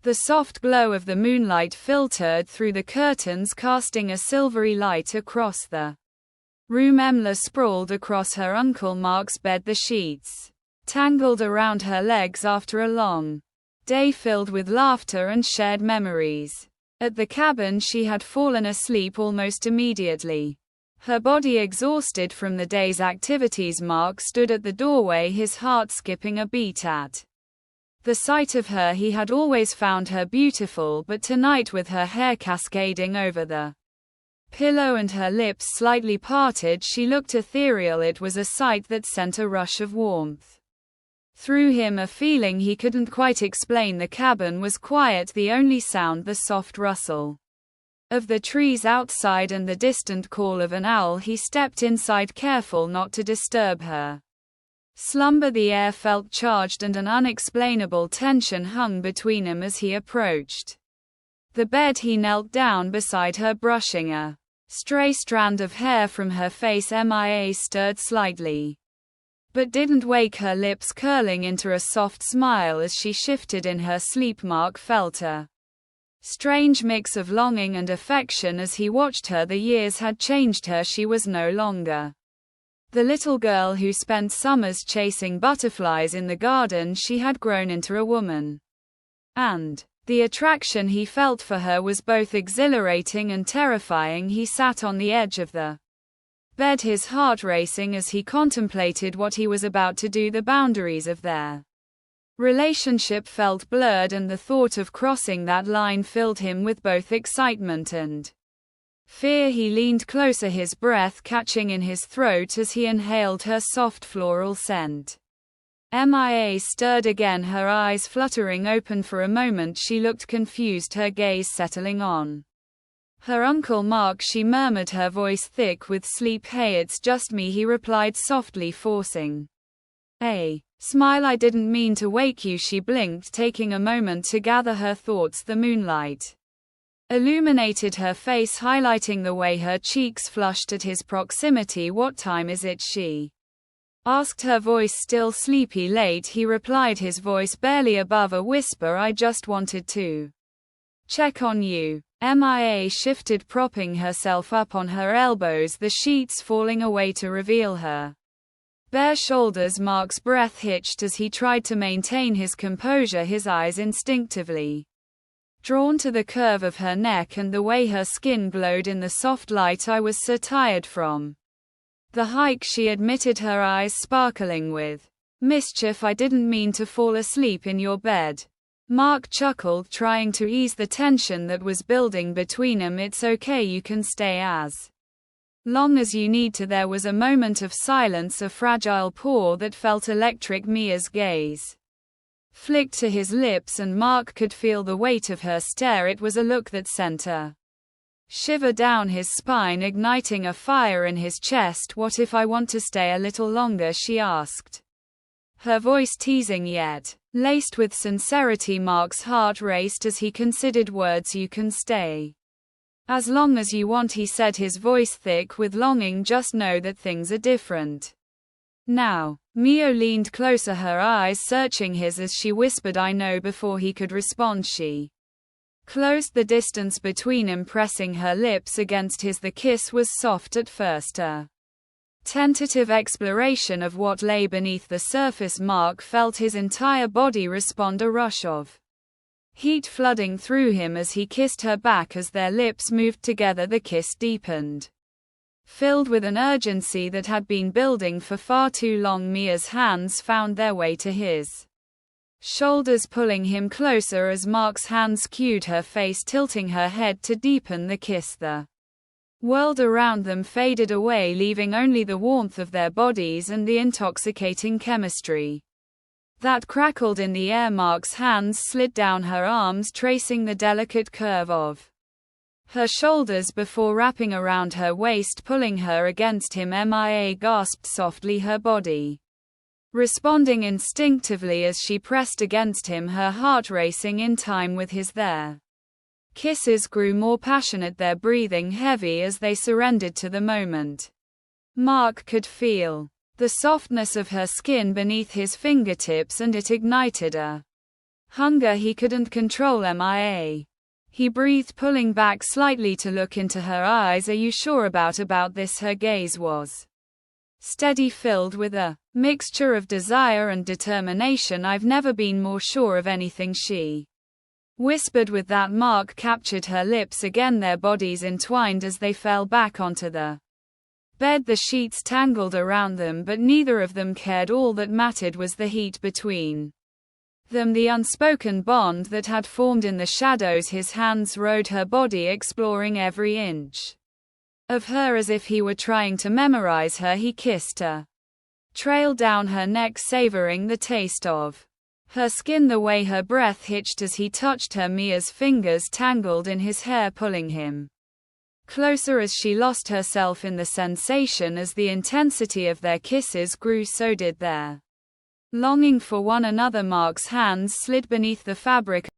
The soft glow of the moonlight filtered through the curtains, casting a silvery light across the room. Emla sprawled across her Uncle Mark's bed, the sheets tangled around her legs after a long day filled with laughter and shared memories. At the cabin, she had fallen asleep almost immediately. Her body exhausted from the day's activities, Mark stood at the doorway, his heart skipping a beat at the sight of her. He had always found her beautiful, but tonight, with her hair cascading over the pillow and her lips slightly parted, she looked ethereal. It was a sight that sent a rush of warmth through him, a feeling he couldn't quite explain. The cabin was quiet, the only sound the soft rustle of the trees outside and the distant call of an owl. He stepped inside, careful not to disturb her slumber. The air felt charged and an unexplainable tension hung between them as he approached the bed. He knelt down beside her, brushing a stray strand of hair from her face. Mia stirred slightly, but didn't wake, her lips curling into a soft smile as she shifted in her sleep. Mark felt a strange mix of longing and affection as he watched her. The years had changed her. She was no longer the little girl who spent summers chasing butterflies in the garden. She had grown into a woman, and the attraction he felt for her was both exhilarating and terrifying. He sat on the edge of the bed, his heart racing as he contemplated what he was about to do. The boundaries of their relationship felt blurred, and the thought of crossing that line filled him with both excitement and fear. He leaned closer, his breath catching in his throat as he inhaled her soft floral scent. Mia stirred again, her eyes fluttering open. For a moment she looked confused, her gaze settling on her Uncle Mark. She murmured, her voice thick with sleep. "Hey, it's just me," he replied softly, forcing a smile. "I didn't mean to wake you," she blinked, taking a moment to gather her thoughts. The moonlight illuminated her face, highlighting the way her cheeks flushed at his proximity. "What time is it?" she asked, her voice still sleepy. "Late," he replied, his voice barely above a whisper. "I just wanted to check on you." Mia shifted, propping herself up on her elbows, the sheets falling away to reveal her bare shoulders. Mark's breath hitched as he tried to maintain his composure, his eyes instinctively drawn to the curve of her neck and the way her skin glowed in the soft light. "I was so tired from the hike," she admitted, her eyes sparkling with mischief. "I didn't mean to fall asleep in your bed." Mark chuckled, trying to ease the tension that was building between them. "It's okay, you can stay as long as you need to." There was a moment of silence, a fragile pause that felt electric. Mia's gaze flicked to his lips and Mark could feel the weight of her stare. It was a look that sent a shiver down his spine, igniting a fire in his chest. "What if I want to stay a little longer?" she asked, her voice teasing yet laced with sincerity. Mark's heart raced as he considered words. "You can stay as long as you want," he said, his voice thick with longing. "Just know that things are different now." Mia leaned closer, her eyes searching his as she whispered, "I know." Before he could respond, she closed the distance between them, pressing her lips against his. The kiss was soft at first, a tentative exploration of what lay beneath the surface. Mark felt his entire body respond, a rush of heat flooding through him as he kissed her back. As their lips moved together, the kiss deepened, filled with an urgency that had been building for far too long. Mia's hands found their way to his shoulders, pulling him closer as Mark's hands cued her face, tilting her head to deepen the kiss. The world around them faded away, leaving only the warmth of their bodies and the intoxicating chemistry that crackled in the air. Mark's hands slid down her arms, tracing the delicate curve of her shoulders before wrapping around her waist, pulling her against him. Mia gasped softly, her body responding instinctively as she pressed against him, her heart racing in time with his. Their kisses grew more passionate, their breathing heavy as they surrendered to the moment. Mark could feel the softness of her skin beneath his fingertips, and it ignited a Hunger he couldn't control. MIA. He breathed, pulling back slightly to look into her eyes. Are you sure about this? Her gaze was steady, filled with a mixture of desire and determination. I've never been more sure of anything, she whispered with that Mark captured her lips again, their bodies entwined as they fell back onto the bed. The sheets tangled around them, but neither of them cared. All that mattered was the heat between them, the unspoken bond that had formed in the shadows. His hands rode her body, exploring every inch of her as if he were trying to memorize her. He kissed her, trailed down her neck, savoring the taste of her skin, the way her breath hitched as he touched her. Mia's fingers tangled in his hair, pulling him closer as she lost herself in the sensation. As the intensity of their kisses grew, so did their longing for one another. Mark's hands slid beneath the fabric